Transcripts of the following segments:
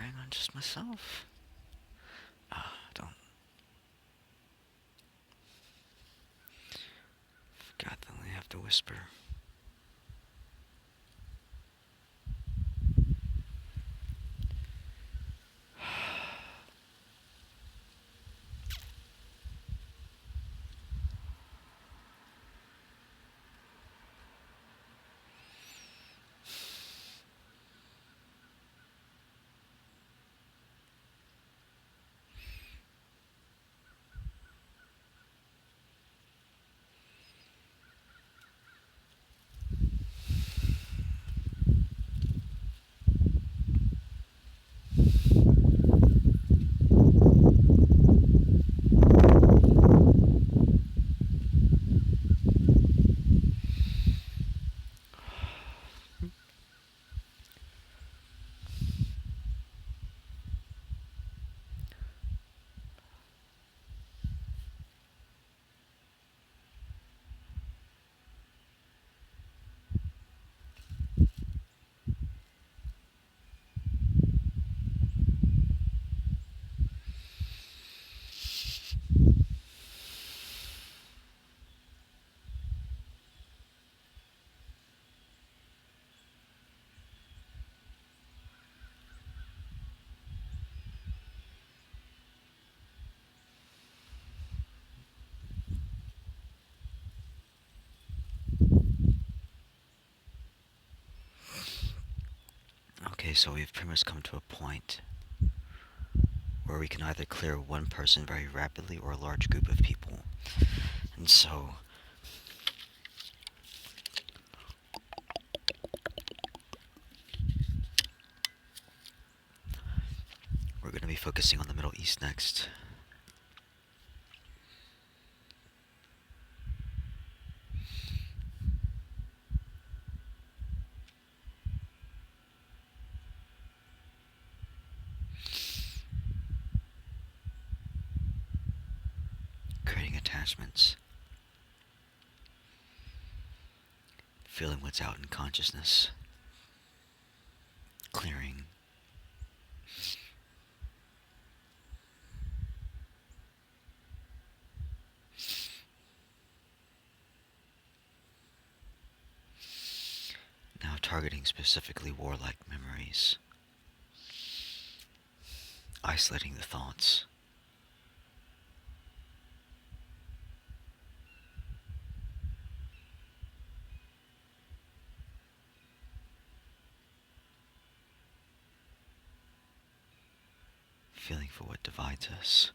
relying on just myself. Don't. Forgot that I have to whisper. Okay, so we've pretty much come to a point where we can either clear one person very rapidly or a large group of people. And so we're going to be focusing on the Middle East next. Creating attachments. Feeling what's out in consciousness. Clearing. Now targeting specifically warlike memories. Isolating the thoughts. Feeling for what divides us.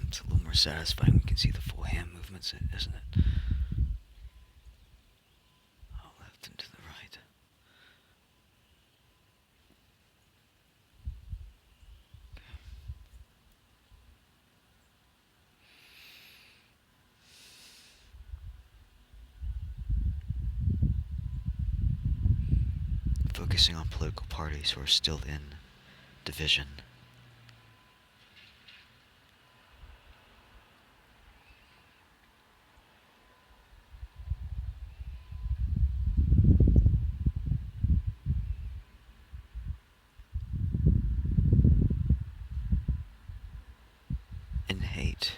It's a little more satisfying when you can see the full hand movements, isn't it? Oh, left and to the right. Focusing on political parties who are still in division. In hate.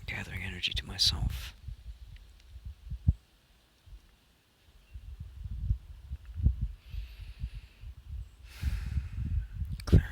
Gathering energy to myself. Clearing.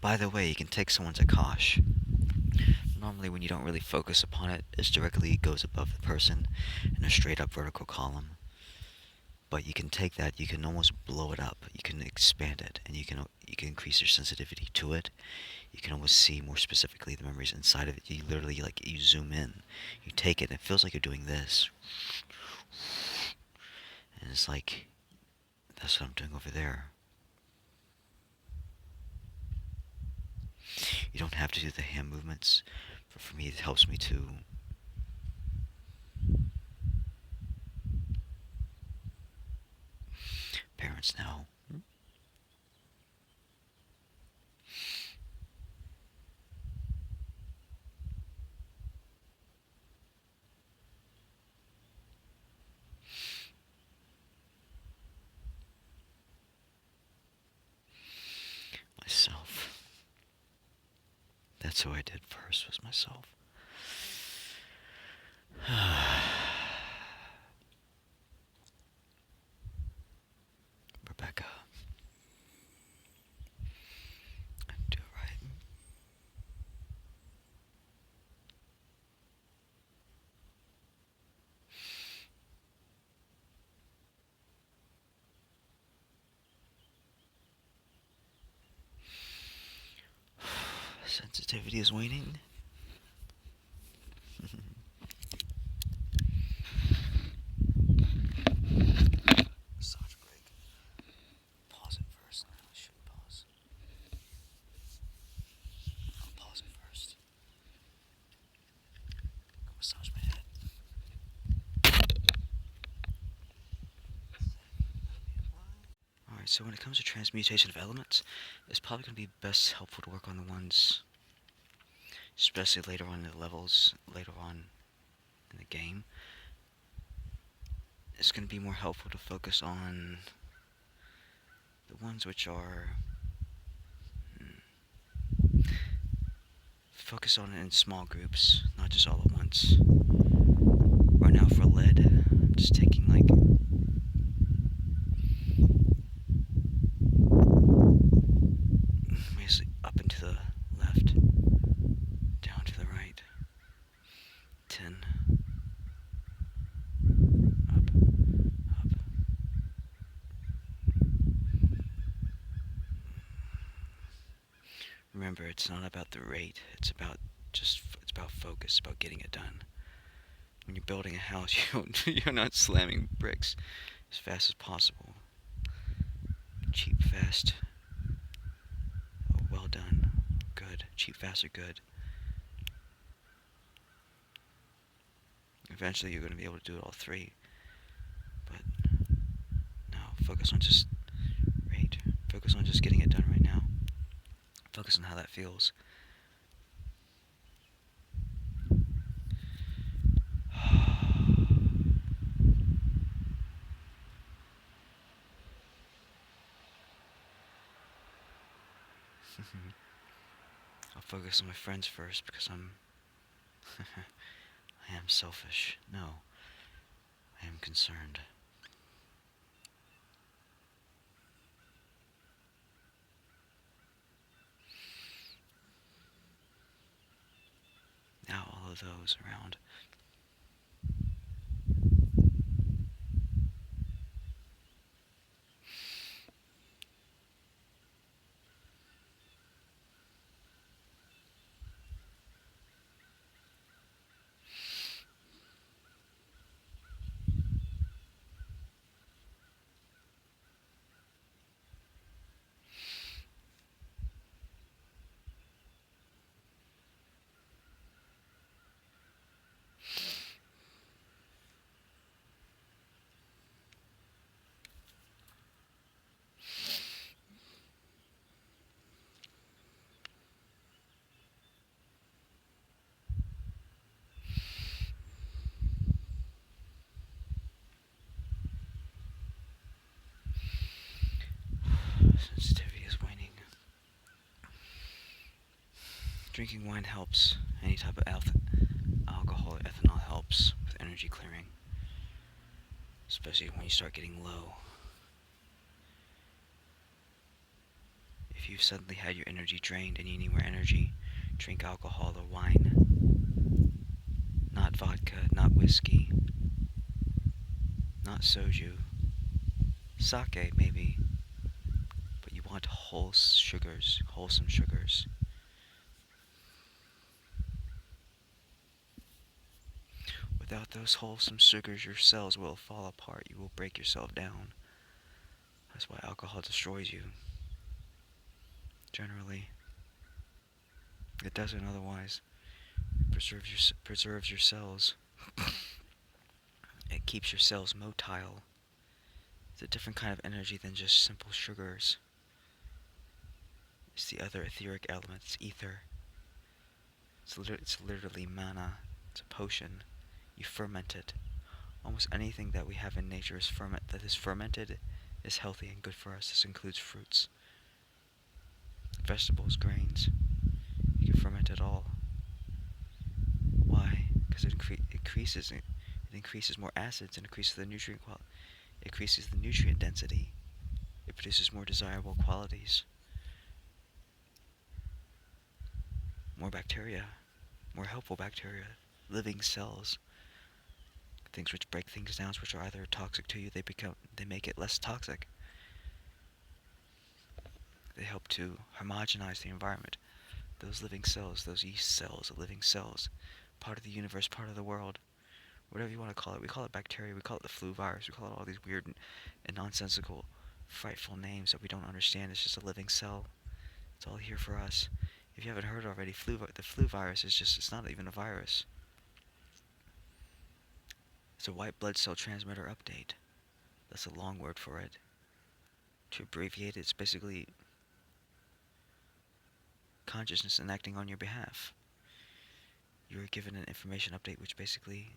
By the way, you can take someone's Akash. Normally, when you don't really focus upon it, it directly goes above the person in a straight up vertical column. But you can take that, you can almost blow it up, you can expand it, and you can increase your sensitivity to it. You can almost see more specifically the memories inside of it. You literally, like, you zoom in, you take it, and it feels like you're doing this, and it's like, that's what I'm doing over there. You don't have to do the hand movements, but for me it helps me to parents now. Myself. That's who I did first, was myself. Rebecca. Do it right. Sensitivity is waning. Massage break. Pause it first. I should pause. I'll pause it first. Go massage my head. Alright, so when it comes to transmutation of elements, it's probably going to be best helpful to work on the ones, especially later on in the levels, later on in the game. It's going to be more helpful to focus on the ones which are... Focus on it in small groups, not just all at once. Right now for lead, I'm just taking like... basically up and to the left, down to the right, 10, up, up. Remember, it's not about the rate, it's about focus, about getting it done. When you're building a house, you're not slamming bricks as fast as possible. Cheap, fast. Oh, well done. Good. Cheap, fast are good. Eventually you're going to be able to do it all three. But no, focus on just rate. Focus on just getting it done right now. Focus on how that feels. I'll focus on my friends first because I am selfish. No, I am concerned. Now all of those around. Sensitivity is waning. Drinking wine helps. Any type of alcohol or ethanol helps with energy clearing. Especially when you start getting low. If you suddenly had your energy drained and you need more energy, drink alcohol or wine. Not vodka, not whiskey, not soju. Sake, maybe. But you want wholesome sugars. Without those wholesome sugars, your cells will fall apart. You will break yourself down. That's why alcohol destroys you. Generally, it doesn't otherwise. It preserves your cells. It keeps your cells motile. It's a different kind of energy than just simple sugars. It's the other etheric element. It's ether. It's literally mana. It's a potion. You ferment it. Almost anything that we have in nature that is fermented is healthy and good for us. This includes fruits, vegetables, grains. You can ferment it all. Why? Because it increases more acids and increases the nutrient quality. It increases the nutrient density. It produces more desirable qualities. More bacteria, more helpful bacteria, living cells. Things which break things down, which are either toxic to you, they make it less toxic. They help to homogenize the environment. Those living cells, those yeast cells, living cells, part of the universe, part of the world, whatever you want to call it. We call it bacteria, we call it the flu virus, we call it all these weird and nonsensical, frightful names that we don't understand. It's just a living cell. It's all here for us. If you haven't heard already, the flu virus it's not even a virus. It's a white blood cell transmitter update. That's a long word for it. To abbreviate it, it's basically consciousness enacting on your behalf. You are given an information update which basically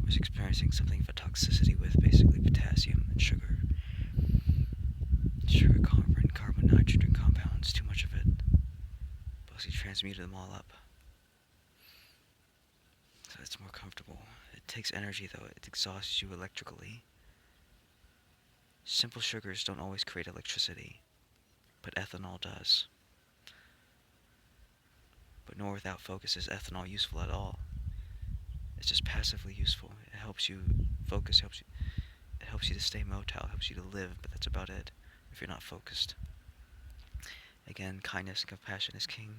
was experiencing something of a toxicity with basically potassium and sugar. Sugar, carbon, nitrogen compounds, too much of it. Basically transmuted them all up. So it's more comfortable. It takes energy though, it exhausts you electrically. Simple sugars don't always create electricity, but ethanol does. But nor without focus is ethanol useful at all. It's just passively useful. It helps you focus, it helps you to stay motile, helps you to live, but that's about it if you're not focused. Again, kindness and compassion is king.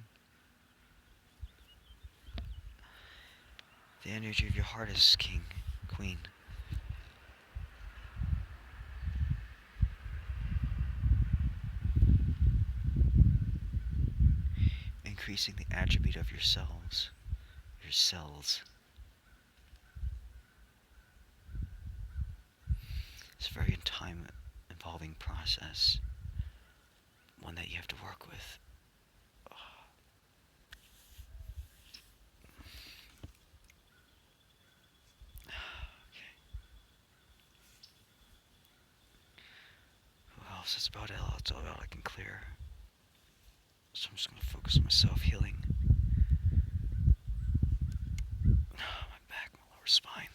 The energy of your heart is king, queen. Increasing the attribute of your cells. It's a very time-involving process, one that you have to work with. Okay. Well, that's about it. That's all I can clear. So I'm just going to focus on myself healing. My back, my lower spine.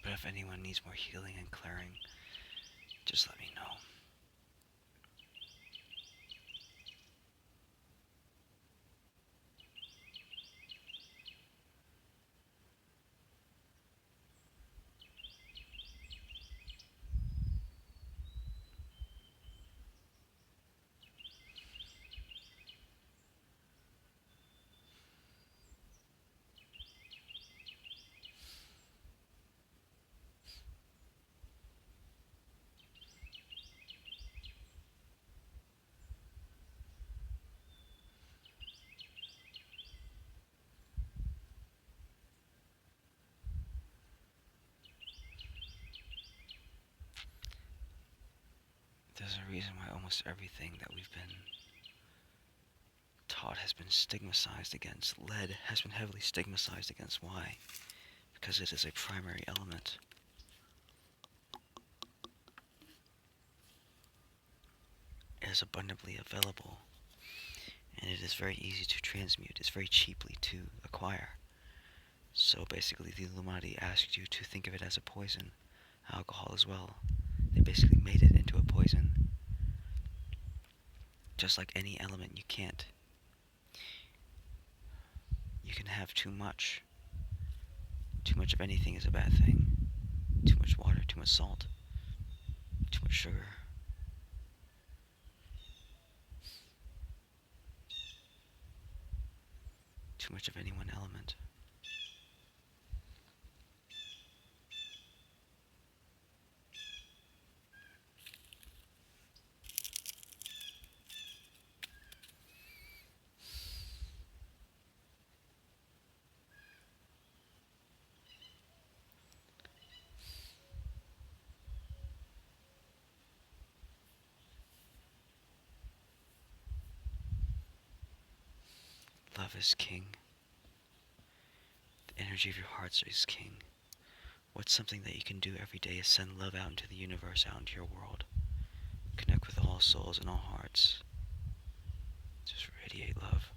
But if anyone needs more healing and clearing, just let me know. there's a reason why almost everything that we've been taught has been stigmatized against. Lead has been heavily stigmatized against. Why? Because it is a primary element. It is abundantly available, and it is very easy to transmute. It's very cheaply to acquire. So basically, the Illuminati asked you to think of it as a poison. Alcohol as well. They basically made it into a poison. Just like any element, you can't. You can have too much. Too much of anything is a bad thing. Too much water, too much salt, too much sugar. Too much of any one element. Love is king. The energy of your heart is king. What's something that you can do every day is send love out into the universe, out into your world. Connect with all souls and all hearts. Just radiate love.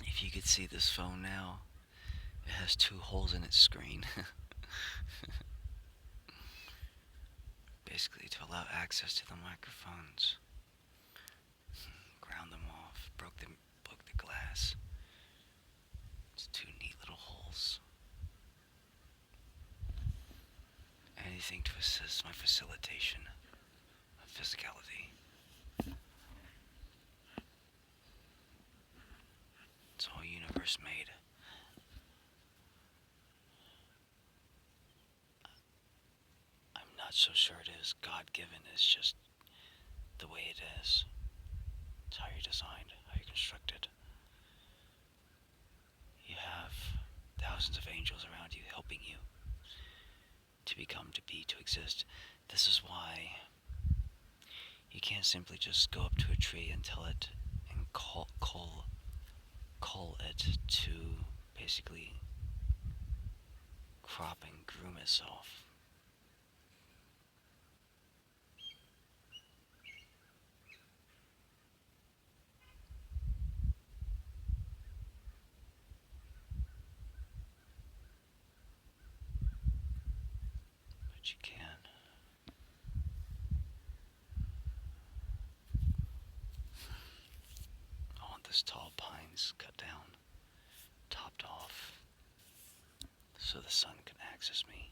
If you could see this phone now, it has 2 holes in its screen. Basically to allow access to the microphones. Ground them off, broke the glass. It's 2 neat little holes. Anything to assist my facilitation of physicality. It's all universe made. I'm not so sure it is God-given. It's just the way it is. It's how you're designed, how you're constructed. You have thousands of angels around you helping you to become, to be, to exist. This is why you can't simply just go up to a tree and tell it and call cull it to basically crop and groom itself. But you can. I want this tall pines cut down, topped off, so the sun can access me.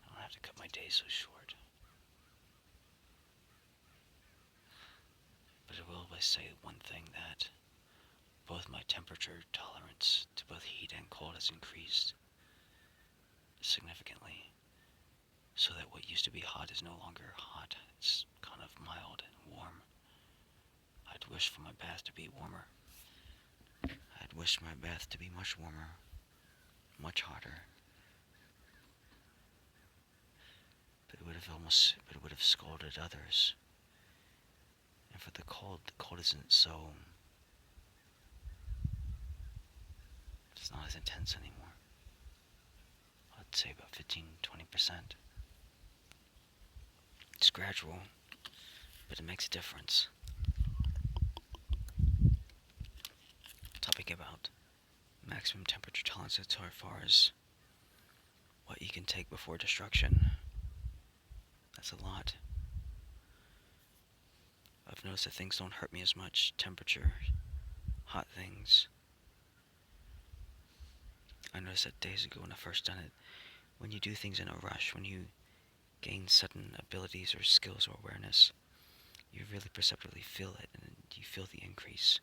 I don't have to cut my day so short. But I will say one thing, that both my temperature tolerance to both heat and cold has increased significantly, so that what used to be hot is no longer hot. It's kind of mild and warm. I'd wish for my bath to be warmer. I'd wish my bath to be much warmer, much hotter. But it would have scalded others. And for the cold isn't so, it's not as intense anymore. I'd say about 15-20%. It's gradual, but it makes a difference. Topic about maximum temperature tolerance as far as what you can take before destruction. That's a lot. I've noticed that things don't hurt me as much. Temperature, hot things. I noticed that days ago when I first done it, when you do things in a rush, when you gain sudden abilities or skills or awareness, you really perceptibly feel it, and you feel the increase.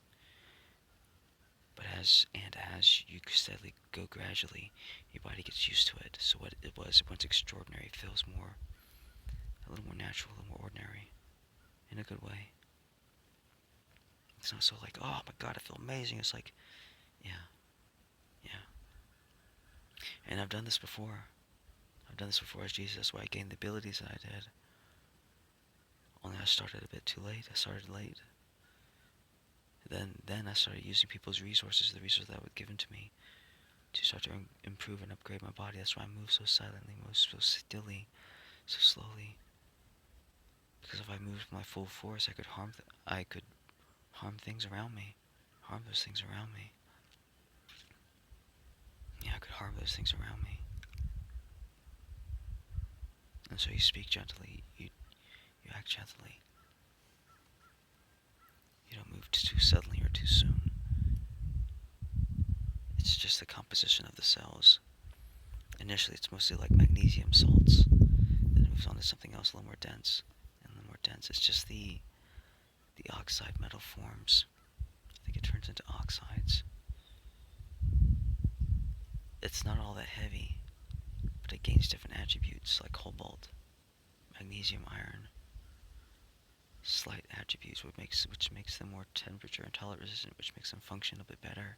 But as you steadily go gradually, your body gets used to it. So what it was once extraordinary feels a little more natural, a little more ordinary, in a good way. It's not so like, oh my god, I feel amazing. It's like, yeah. And I've done this before. As Jesus. That's why I gained the abilities that I did. Only I started a bit too late. I started late. Then I started using people's resources, the resources that were given to me, to start to improve and upgrade my body. That's why I move so silently, move so stilly, so slowly. Because if I moved with my full force, I could harm things around me. Harm those things around me. Yeah, I could harm those things around me. And so you speak gently, you act gently. You don't move too suddenly or too soon. It's just the composition of the cells. Initially, it's mostly like magnesium salts. Then it moves on to something else a little more dense. And a little more dense. It's just the oxide metal forms. I think it turns into oxides. It's not all that heavy, but it gains different attributes like cobalt, magnesium, iron. Slight attributes, which makes them more temperature and tolerant resistant, which makes them function a bit better.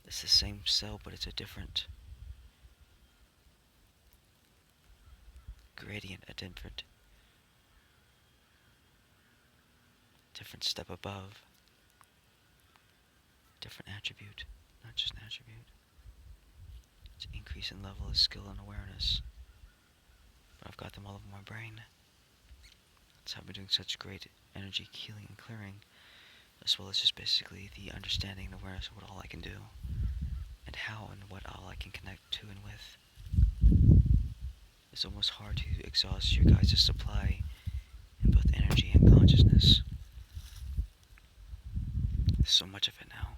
It's the same cell, but it's a different gradient, a different step above, different attribute, not just an attribute. It's an increase in level of skill and awareness. But I've got them all over my brain. That's how I've been doing such great energy healing and clearing, as well as just basically the understanding and awareness of what all I can do, and how and what all I can connect to and with. It's almost hard to exhaust your guys' supply in both energy and consciousness. There's so much of it now.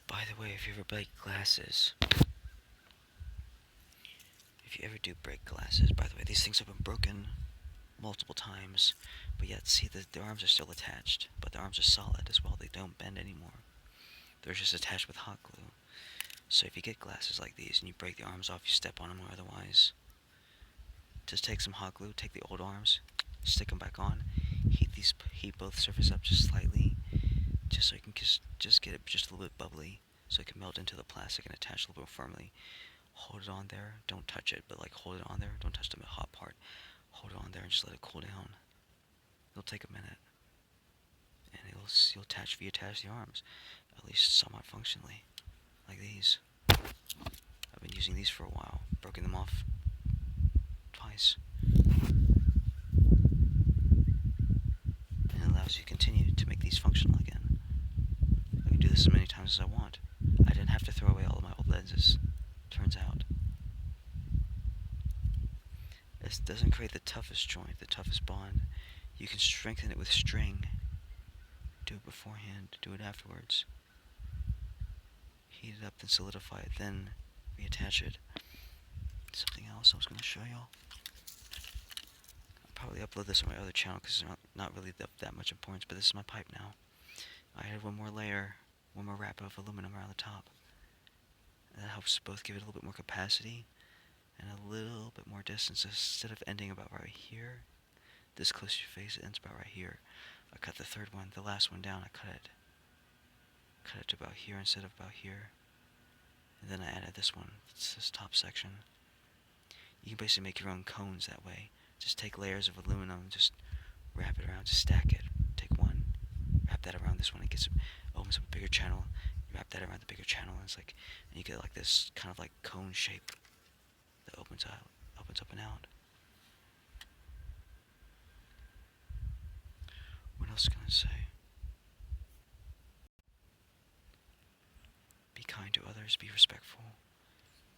By the way, if you ever break glasses, by the way, these things have been broken multiple times, but yet see the arms are still attached, but the arms are solid as well. They don't bend anymore. They're just attached with hot glue. So if you get glasses like these and you break the arms off, you step on them or otherwise, just take some hot glue, take the old arms, stick them back on, heat both surfaces up just slightly, just so you can just get it just a little bit bubbly, so it can melt into the plastic and attach a little bit more firmly. Hold it on there, don't touch it, but like hold it on there, don't touch the hot part. Hold it on there and just let it cool down. It'll take a minute, and you'll reattach the arms, at least somewhat functionally, like these. I've been using these for a while, broken them off twice, and it allows you to continue to make these functional again. I can do this as many times as I want. I didn't have to throw away all of my old lenses, turns out. This doesn't create the toughest joint, the toughest bond. You can strengthen it with string. Do it beforehand, do it afterwards. Heat it up, then solidify it, then reattach it. Something else I was going to show y'all. I'll probably upload this on my other channel because it's not really that much importance, but this is my pipe now. I added one more layer, one more wrap of aluminum around the top. And that helps both give it a little bit more capacity and a little bit more distance. Instead of ending about right here, this close to your face, it ends about right here. I cut the third one, the last one down, I cut it to about here instead of about here. And then I added this one, it's this top section. You can basically make your own cones that way. Just take layers of aluminum, just wrap it around, just stack it. Take one, wrap that around this one, opens up a bigger channel. You wrap that around the bigger channel, and and you get like this kind of like cone shape that opens up and out. What else can I say? Be kind to others, be respectful,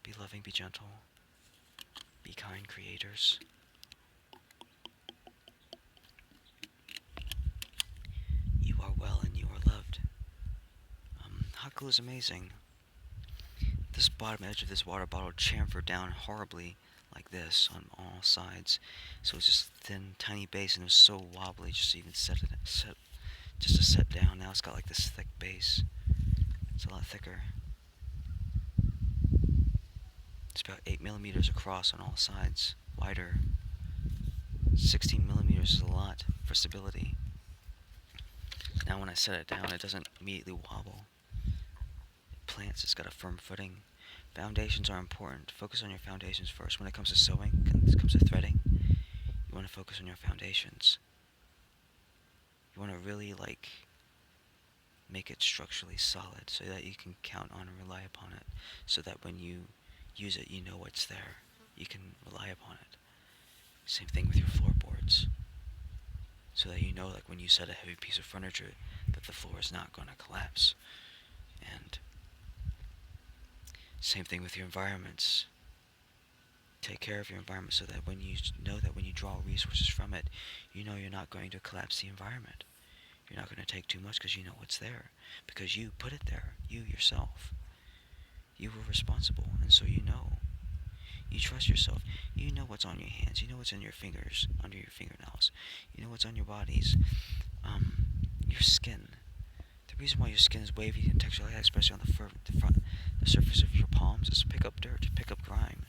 be loving, be gentle, be kind creators. You are well and you are loved. Hot glue is amazing. This bottom edge of this water bottle chamfered down horribly like this on all sides. So it's just thin, tiny base, and it was so wobbly just to even set down. Now it's got like this thick base. It's a lot thicker. It's about 8 millimeters across on all sides, wider. 16 millimeters is a lot for stability. Now when I set it down, it doesn't immediately wobble. It plants, it's got a firm footing. Foundations are important. Focus on your foundations first. When it comes to sewing, when it comes to threading, you want to focus on your foundations. You want to really make it structurally solid so that you can count on and rely upon it, so that when you use it, you know what's there. You can rely upon it. Same thing with your floorboards, so that you know, like when you set a heavy piece of furniture, that the floor is not going to collapse. And same thing with your environments. Take care of your environment so that when you know that when you draw resources from it, you know you're not going to collapse the environment. You're not going to take too much because you know what's there. Because you put it there. You yourself. You were responsible, and so you know. You trust yourself. You know what's on your hands. You know what's in your fingers, under your fingernails. You know what's on your bodies. Your skin. The reason why your skin is wavy and texture like that, especially on the surface of your palms, is to pick up dirt, to pick up grime.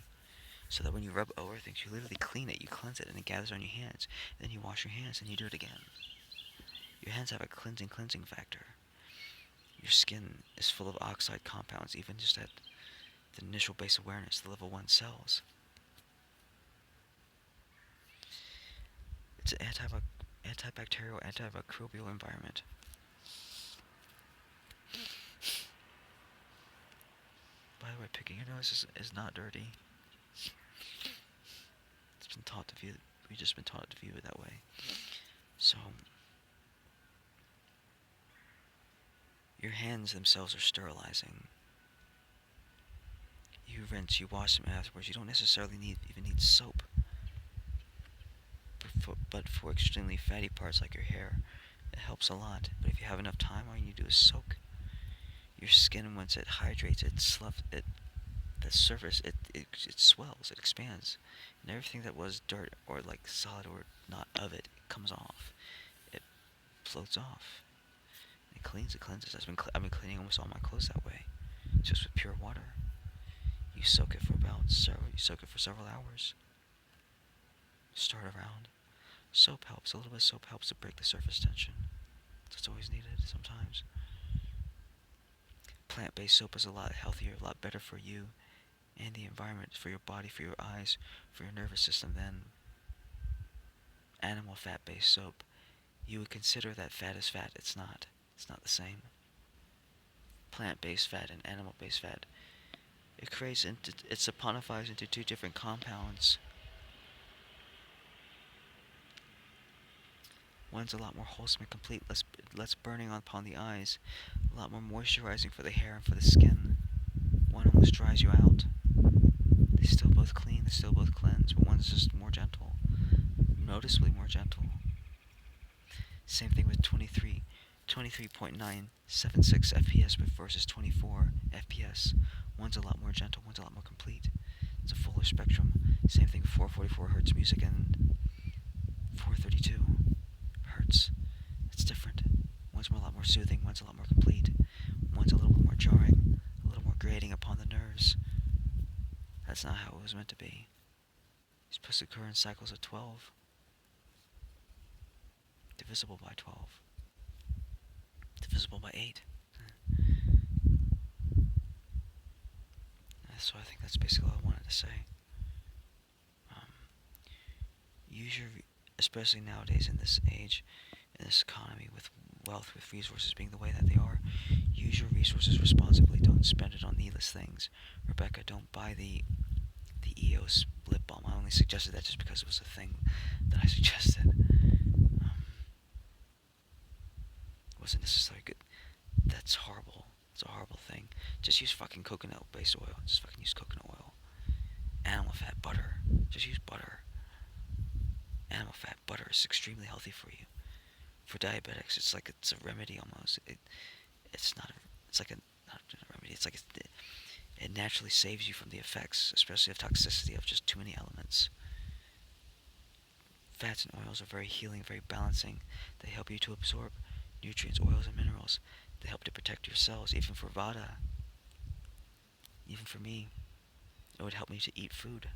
So that when you rub over things, you literally clean it, you cleanse it, and it gathers on your hands. Then you wash your hands, and you do it again. Your hands have a cleansing factor. Your skin is full of oxide compounds, even just at the initial base awareness, the level 1 cells. It's an antibacterial, antimicrobial environment. By the way, picking your nose is not dirty. It's been taught to view. We've just been taught to view it that way. So your hands themselves are sterilizing. You rinse, you wash them afterwards. You don't necessarily even need soap. But for extremely fatty parts like your hair, it helps a lot. But if you have enough time, all you need to do is soak. Your skin, once it hydrates, the surface, it swells, it expands. And everything that was dirt or like solid or not of it comes off. It floats off. It cleanses. I've been cleaning almost all my clothes that way. just with pure water. You soak it for several hours. Start around. Soap helps. A little bit of soap helps to break the surface tension. That's always needed sometimes. Plant-based soap is a lot healthier, a lot better for you and the environment, for your body, for your eyes, for your nervous system than animal fat-based soap. You would consider that fat is fat. It's not. It's not the same. Plant-based fat and animal-based fat. It saponifies into two different compounds. One's a lot more wholesome and complete, less burning upon the eyes, a lot more moisturizing for the hair and for the skin. One almost dries you out. They still both clean, they still both cleanse, but one's just more gentle, noticeably more gentle. Same thing with 23.976 FPS versus 24 FPS. One's a lot more gentle, one's a lot more complete. It's a fuller spectrum. Same thing with 444 hertz music and 432 hertz. It's different. One's a lot more soothing, one's a lot more complete. One's a little bit more jarring, a little more grating upon the nerves. That's not how it was meant to be. It's supposed to occur in cycles of 12. Divisible by 12. Divisible by 8. So I think that's basically all I wanted to say. Especially nowadays in this age, in this economy, with wealth, with resources being the way that they are, use your resources responsibly. Don't spend it on needless things. Rebecca, don't buy the EOS lip balm. I only suggested that just because it was a thing that I suggested. Wasn't necessarily good. That's horrible. It's a horrible thing. Just use fucking coconut-based oil. Just fucking use coconut oil. Animal fat, butter. Just use butter. Animal fat, butter is extremely healthy for you. For diabetics, it's like it's a remedy almost. It's not. It's like not a remedy. It's like it naturally saves you from the effects, especially of toxicity of just too many elements. Fats and oils are very healing, very balancing. They help you to absorb nutrients, oils, and minerals. They help to protect your cells. Even for Vada, even for me, it would help me to eat food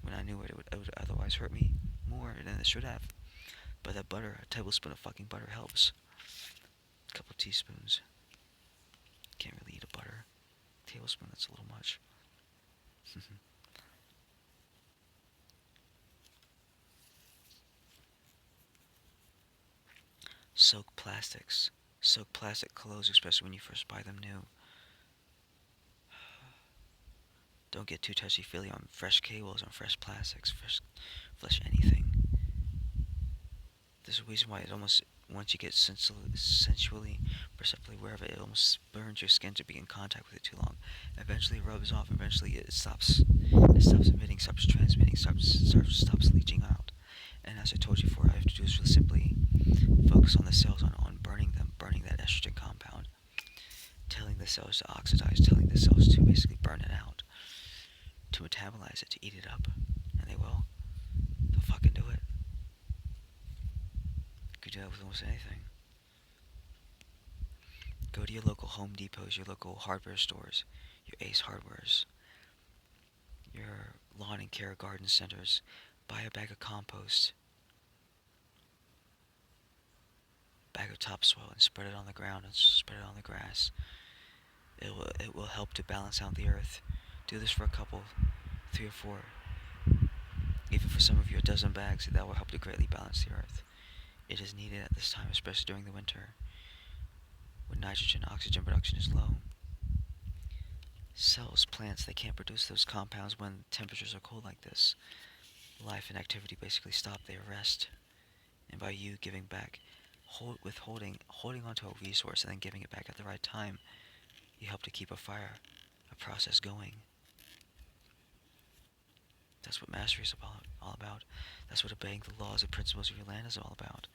when I knew it would otherwise hurt me more than it should have. But that butter, a tablespoon of fucking butter helps. A couple teaspoons. Can't really eat a butter. A tablespoon, that's a little much. Soak plastics. Soak plastic clothes, especially when you first buy them new. Don't get too touchy-feely on fresh cables, on fresh plastics, fresh anything. There's a reason why it almost, once you get sensually, perceptibly aware of it, it almost burns your skin to be in contact with it too long. Eventually it rubs off, eventually it stops emitting, stops transmitting, stops leaching out. And as I told you before, all I have to do is really simply focus on the cells, on burning them, burning that estrogen compound, telling the cells to oxidize, telling the cells to basically burn it out, to metabolize it, to eat it up, and they will. They'll fucking do it. You could do that with almost anything. Go to your local Home Depots, your local hardware stores, your Ace Hardwares, your lawn and care garden centers. Buy a bag of compost, bag of topsoil, and spread it on the ground and spread it on the grass. It will help to balance out the earth. Do this for a couple, 3 or 4, even for some of you a dozen bags. That will help to greatly balance the earth. It is needed at this time, especially during the winter, when nitrogen oxygen production is low. Cells, plants, they can't produce those compounds when temperatures are cold like this. Life and activity basically stop, they arrest. And by you giving back, holding onto a resource and then giving it back at the right time, you help to keep a fire, a process going. That's what mastery is all about. That's what obeying the laws and principles of your land is all about.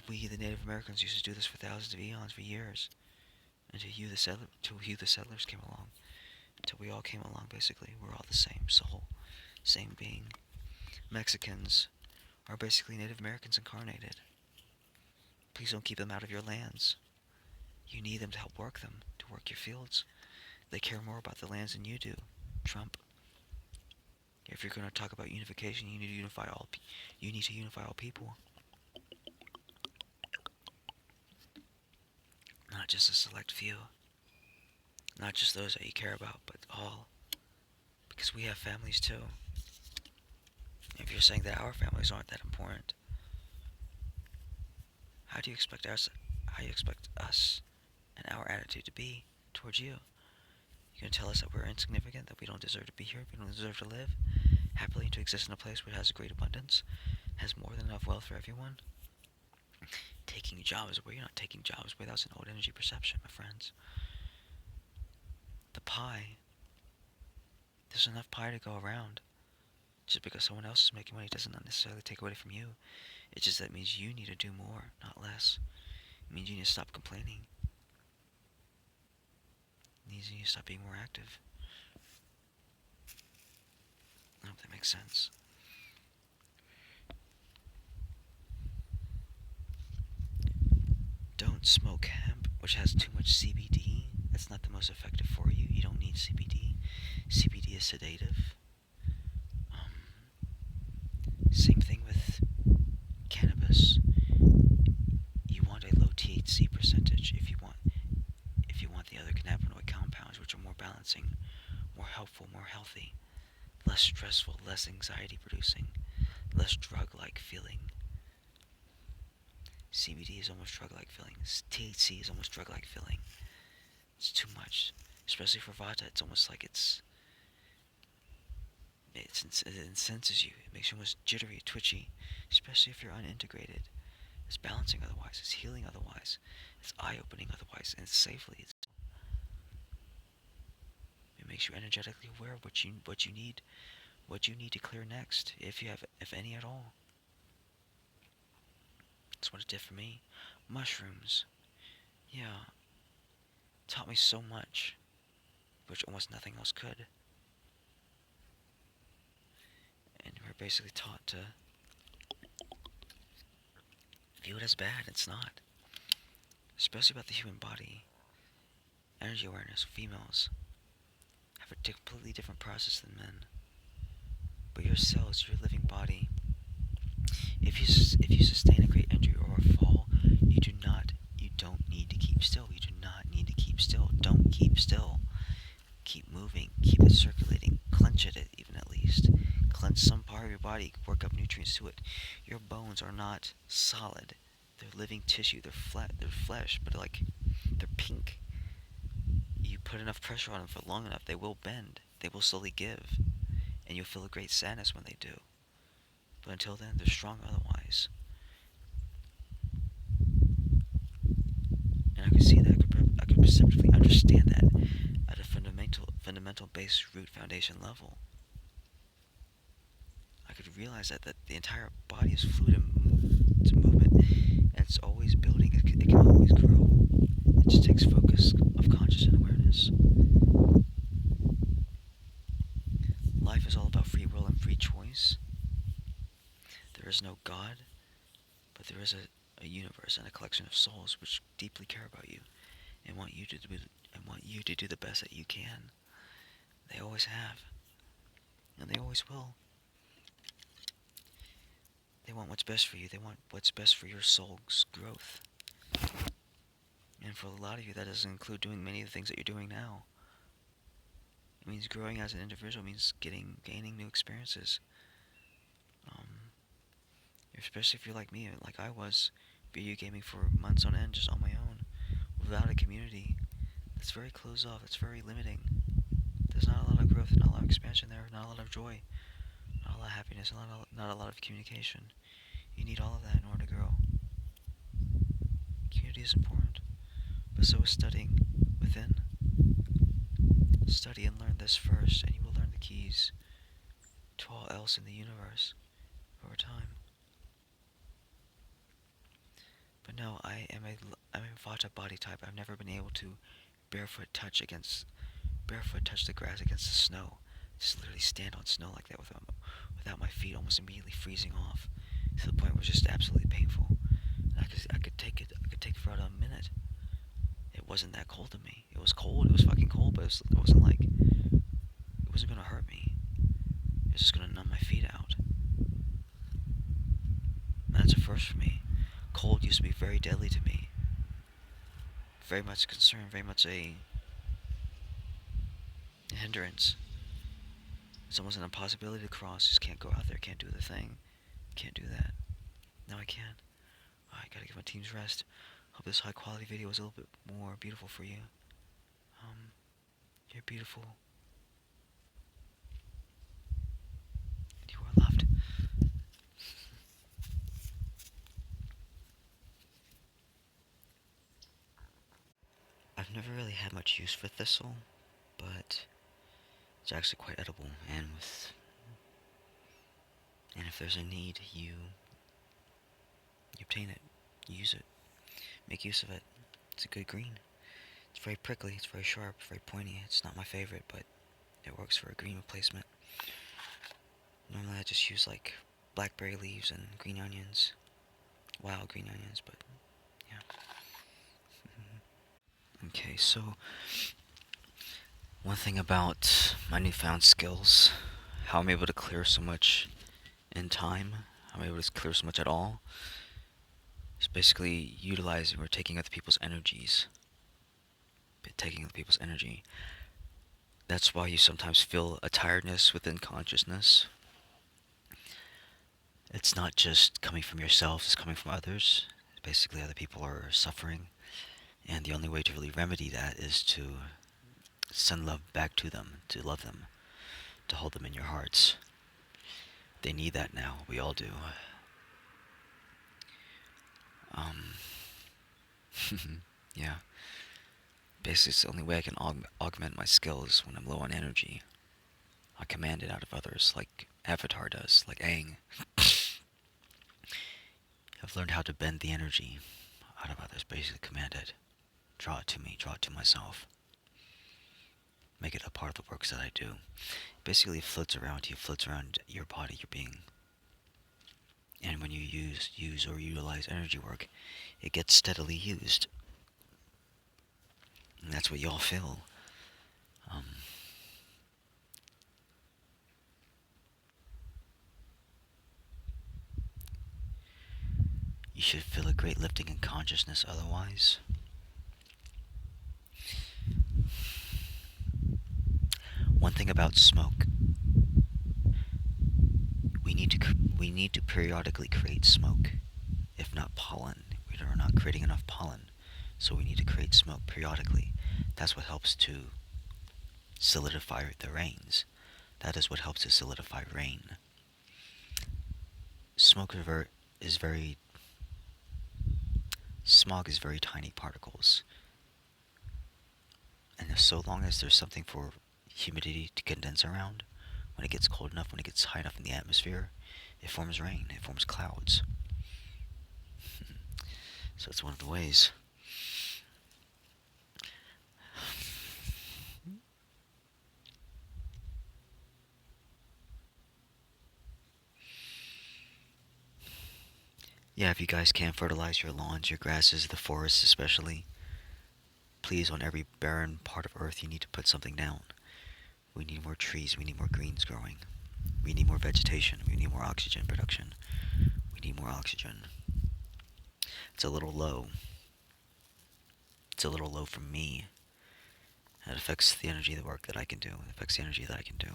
We, the Native Americans, used to do this for thousands of eons, for years. Until you, the settlers, came along. Until we all came along, basically. We're all the same soul, same being. Mexicans are basically Native Americans incarnated. Please don't keep them out of your lands. You need them to help work them, to work your fields, They care more about the lands than you do, Trump. If you're going to talk about unification, you need to unify all. You need to unify all people, not just a select few, not just those that you care about, but all. Because we have families too. If you're saying that our families aren't that important, how do you expect us? How do you expect us and our attitude to be towards you? You're gonna tell us that we're insignificant, that we don't deserve to be here, we don't deserve to live happily, to exist in a place where it has a great abundance, has more than enough wealth for everyone? Taking jobs away, you're not taking jobs away. That's an old energy perception, my friends. The pie, there's enough pie to go around. Just because someone else is making money doesn't necessarily take away from you. It just that means you need to do more, not less. It means you need to stop complaining. It means you need to stop being more active. I hope that makes sense. Don't smoke hemp, which has too much CBD. That's not the most effective for you. You don't need CBD. CBD is sedative. Same thing with cannabis. You want a low THC percentage if you want the other cannabinoid compounds, which are more balancing, more helpful, more healthy, less stressful, less anxiety producing, less drug-like feeling. CBD is almost drug-like feeling. THC is almost drug-like feeling. It's too much, especially for Vata. It's almost like it incenses you. It makes you almost jittery, twitchy, especially if you're unintegrated. It's balancing otherwise. It's healing otherwise. It's eye-opening otherwise, and it's safely. It makes you energetically aware of what you need to clear next, if any at all. That's what it did for me. Mushrooms, yeah, taught me so much, which almost nothing else could. And we're basically taught to view it as bad. It's not. Especially about the human body. Energy awareness, females have a completely different process than men. But your cells, your living body, if you sustain a great injury or a fall, you don't need to keep still. You do not need to keep still. Don't keep still. Keep moving. Keep it circulating. Clench it, even at least. Clench some part of your body. Work up nutrients to it. Your bones are not solid. They're living tissue. They're flesh, but they're pink. You put enough pressure on them for long enough, they will bend. They will slowly give, and you'll feel a great sadness when they do. But until then, they're strong otherwise. And I could see that. I could perceptively understand that at a fundamental base root foundation level. I could realize that the entire body is fluid and it's movement, and it's always building. It can always grow. It just takes focus of conscious and awareness. Life is all about free will and free choice. There is no God, but there is a universe and a collection of souls which deeply care about you and want you to do the best that you can. They always have, and they always will. They want what's best for you. They want what's best for your soul's growth. And for a lot of you, that doesn't include doing many of the things that you're doing now. It means growing as an individual. It means gaining new experiences. Especially if you're like me, like I was, video gaming for months on end, just on my own, without a community. That's very closed off. It's very limiting. There's not a lot of growth, not a lot of expansion there, not a lot of joy, not a lot of happiness, not a lot of communication. You need all of that in order to grow. Community is important, but so is studying within. Study and learn this first, and you will learn the keys to all else in the universe over time. But no, I'm a Vata body type. I've never been able to barefoot touch the grass against the snow. Just literally stand on snow like that without my feet almost immediately freezing off to the point where it's just absolutely painful. And I could take it for about a minute. it wasn't that cold to me. It was cold. It was fucking cold, but it wasn't like it wasn't gonna hurt me. It was just gonna numb my feet out. And that's a first for me. Cold used to be very deadly to me. Very much concern. Very much a hindrance. It's almost an impossibility to cross. Just can't go out there. Can't do the thing. Can't do that. Now I can. I gotta give my teams rest. Hope this high quality video was a little bit more beautiful for you. You're beautiful. And you are loved. I've never really had much use for thistle, but it's actually quite edible, and if there's a need, you obtain it, you use it, make use of it. It's a good green. It's very prickly, it's very sharp, very pointy. It's not my favorite, but it works for a green replacement. Normally I just use like blackberry leaves and green onions, wild green onions, but yeah. Okay, so one thing about my newfound skills, how I'm able to clear so much in time, how I'm able to clear so much at all, is basically utilizing or taking other people's energies. Taking other people's energy. That's why you sometimes feel a tiredness within consciousness. It's not just coming from yourself, it's coming from others. Basically, other people are suffering, and the only way to really remedy that is to send love back to them, to love them, to hold them in your hearts. They need that now. We all do. Yeah. Basically, it's the only way I can augment my skills when I'm low on energy. I command it out of others, like Avatar does, like Aang. I've learned how to bend the energy out of others, basically command it. Draw it to me, draw it to myself. Make it a part of the works that I do. Basically, it floats around you, floats around your body, your being. And when you use or utilize energy work, it gets steadily used. And that's what y'all feel. You should feel a great lifting in consciousness otherwise. One thing about smoke, we need to periodically create smoke, if not pollen. We are not creating enough pollen, so we need to create smoke periodically. That's what helps to solidify the rains. That is what helps to solidify rain. Smoke is very smog is very tiny particles, and so long as there's something for humidity to condense around, when it gets cold enough, when it gets high enough in the atmosphere, it forms rain, it forms clouds. So it's one of the ways. Yeah, if you guys can fertilize your lawns, your grasses, the forests especially, please, on every barren part of earth, you need to put something down. We need more trees, we need more greens growing. We need more vegetation, we need more oxygen production. We need more oxygen. It's a little low. It's a little low for me. It affects the energy of the work that I can do. It affects the energy that I can do.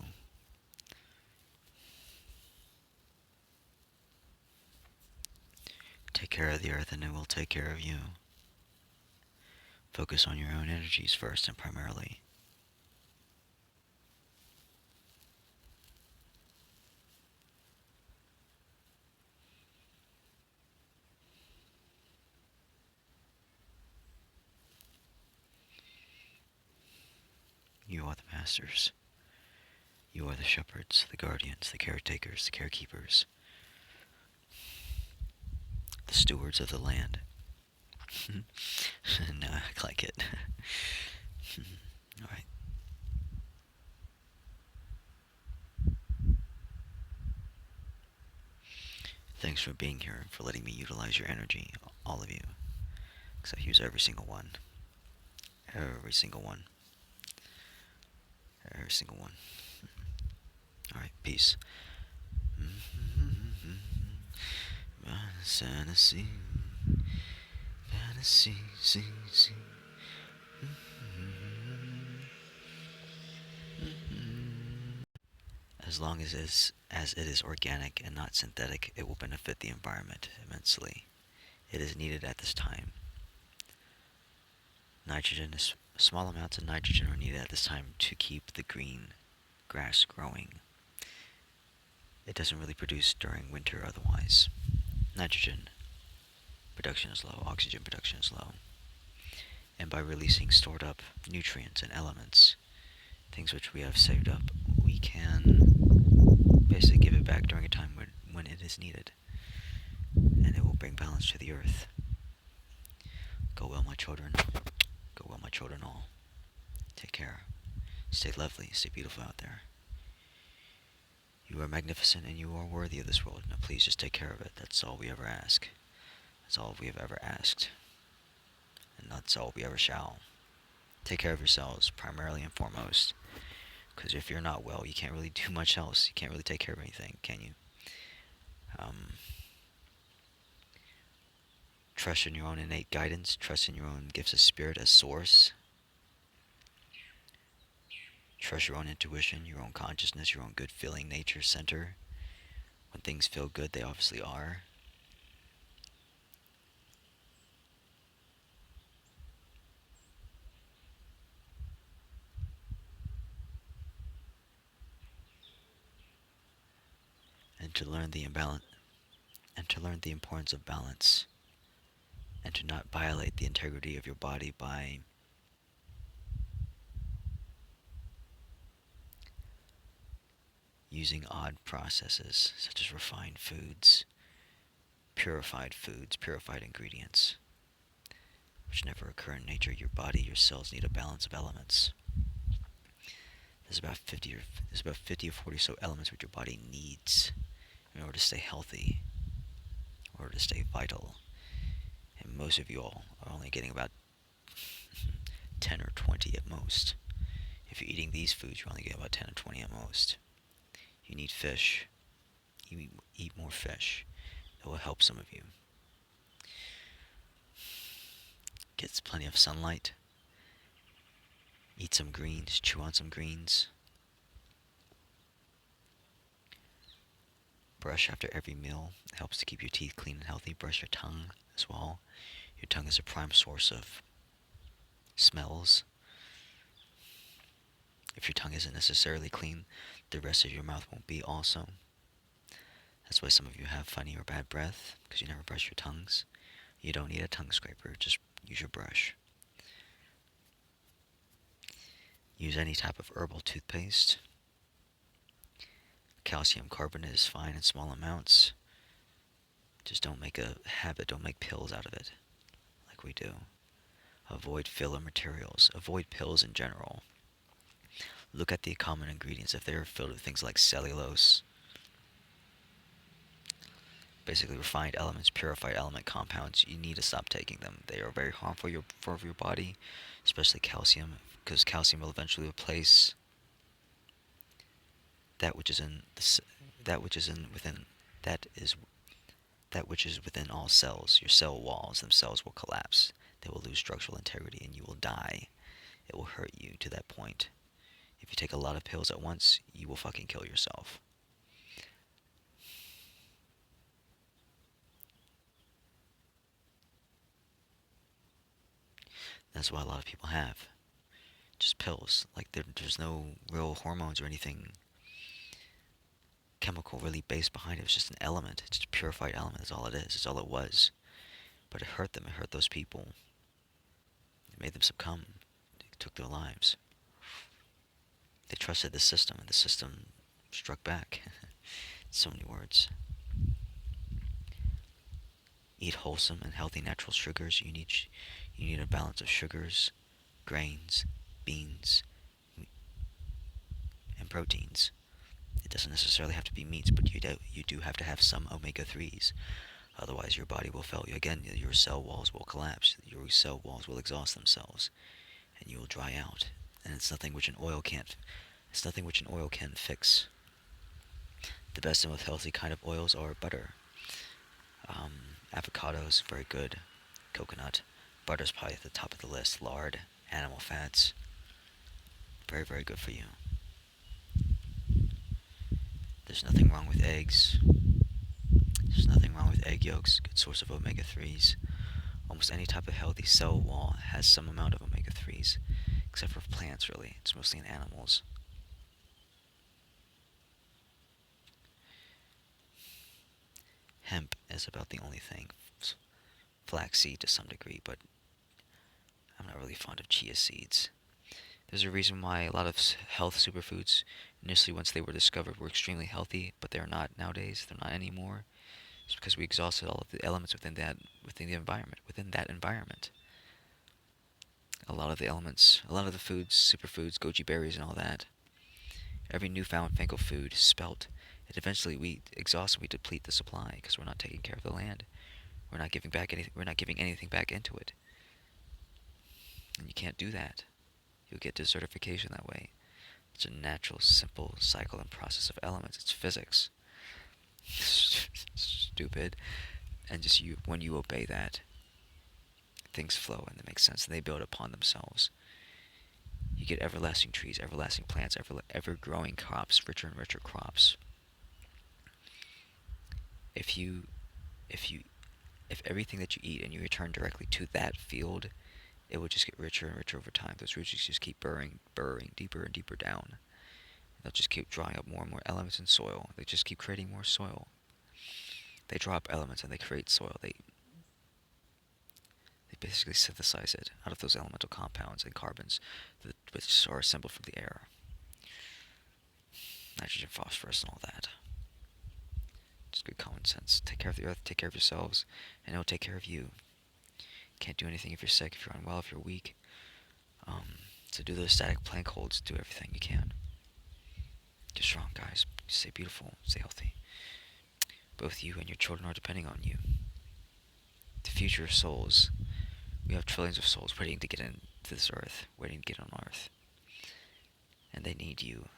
Take care of the earth and it will take care of you. Focus on your own energies first and primarily. You are the masters. You are the shepherds, the guardians, the caretakers, the carekeepers, the stewards of the land. No, I act like it. Alright. Thanks for being here and for letting me utilize your energy, all of you. Because I use every single one. Every single one. Every single one. Alright, peace. Fantasy, fantasy, see, see. As long as it is organic and not synthetic, it will benefit the environment immensely. It is needed at this time. Nitrogen is small amounts of nitrogen are needed at this time to keep the green grass growing. It doesn't really produce during winter otherwise. Nitrogen production is low, oxygen production is low. And by releasing stored up nutrients and elements, things which we have saved up, we can basically give it back during a time when it is needed. And it will bring balance to the earth. Go well, my children. Go well, my children all. Take care. Stay lovely, stay beautiful out there. You are magnificent and you are worthy of this world. Now please just take care of it. That's all we ever ask. That's all we have ever asked. And that's all we ever shall. Take care of yourselves, primarily and foremost. Because if you're not well, you can't really do much else. You can't really take care of anything, can you? Trust in your own innate guidance. Trust in your own gifts of spirit as source. Trust your own intuition, your own consciousness, your own good feeling nature center. When things feel good, they obviously are. And to learn the imbalance, and to learn the importance of balance, and to not violate the integrity of your body by using odd processes such as refined foods, purified ingredients, which never occur in nature. Your body, your cells need a balance of elements. There's about 50 or 40 so elements which your body needs in order to stay healthy, in order to stay vital. And most of you all are only getting about 10 or 20 at most. If you're eating these foods, you're only getting about 10 or 20 at most. You need fish. You eat more fish. That will help some of you. Get plenty of sunlight. Eat some greens. Chew on some greens. Brush after every meal. It helps to keep your teeth clean and healthy. Brush your tongue as well. Your tongue is a prime source of smells. If your tongue isn't necessarily clean, the rest of your mouth won't be also. That's why some of you have funny or bad breath, because you never brush your tongues. You don't need a tongue scraper, just use your brush. Use any type of herbal toothpaste. Calcium carbonate is fine in small amounts. Just don't make a habit, don't make pills out of it, like we do. Avoid filler materials. Avoid pills in general. Look at the common ingredients. If they're filled with things like cellulose, basically refined elements, purified element compounds, you need to stop taking them. They are very harmful for your body, especially calcium, because calcium will eventually replace that which is within all cells. Your cell walls themselves will collapse. They will lose structural integrity and you will die. It will hurt you to that point. If you take a lot of pills at once, you will fucking kill yourself. That's why a lot of people have just pills. Like there's no real hormones or anything chemical really based behind it. It's just an element. It's just a purified element. That's all it is. It's all it was. But it hurt them. It hurt those people. It made them succumb. It took their lives. They trusted the system, and the system struck back. So many words. Eat wholesome and healthy natural sugars. You need a balance of sugars, grains, beans, and proteins. It doesn't necessarily have to be meats, but you do have to have some omega-3s. Otherwise, your body will fail you. Again, your cell walls will collapse. Your cell walls will exhaust themselves. and you will dry out. And it's nothing which an oil can't. It's nothing which an oil can fix. The best and most healthy kind of oils are butter. Avocados, very good. Coconut. Butter's probably at the top of the list. Lard, animal fats, very, very good for you. There's nothing wrong with eggs. There's nothing wrong with egg yolks, good source of omega 3s. Almost any type of healthy cell wall has some amount of omega 3s, except for plants, really. It's mostly in animals. Hemp is about the only thing. Flaxseed to some degree, but I'm not really fond of chia seeds. There's a reason why a lot of health superfoods, initially once they were discovered, were extremely healthy, but they're not nowadays. They're not anymore. It's because we exhausted all of the elements within that environment. A lot of the elements, a lot of the foods, superfoods, goji berries, and all that. Every newfound fangled food, spelt, it eventually we exhaust and we deplete the supply because we're not taking care of the land. We're not giving back anything. We're not giving anything back into it, and you can't do that. You'll get desertification that way. It's a natural, simple cycle and process of elements. It's physics. Stupid. And just when you obey that, things flow and they make sense and they build upon themselves. You get everlasting trees, everlasting plants, ever growing crops, richer and richer crops. If you if everything that you eat and you return directly to that field, it would just get richer and richer over time. Those roots just keep burrowing deeper and deeper down. They'll just keep drawing up more and more elements in soil. They just keep creating more soil. They draw up elements and they create soil. They basically synthesize it out of those elemental compounds and carbons which are assembled from the air. Nitrogen, phosphorus, and all that. Just good common sense. Take care of the earth, take care of yourselves, and it'll take care of you. Can't do anything if you're sick, if you're unwell, if you're weak. So do those static plank holds, do everything you can. Get strong, guys. Stay beautiful, stay healthy. Both you and your children are depending on you. The future of souls. We have trillions of souls waiting to get into this earth, waiting to get on earth. And they need you.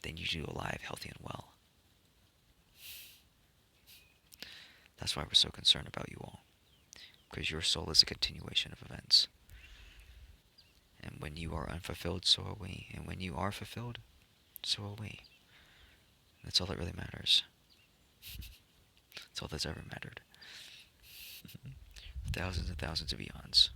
They need you alive, healthy, and well. That's why we're so concerned about you all. Because your soul is a continuation of events. And when you are unfulfilled, so are we. And when you are fulfilled, so are we. That's all that really matters. That's all that's ever mattered. Thousands and thousands of eons.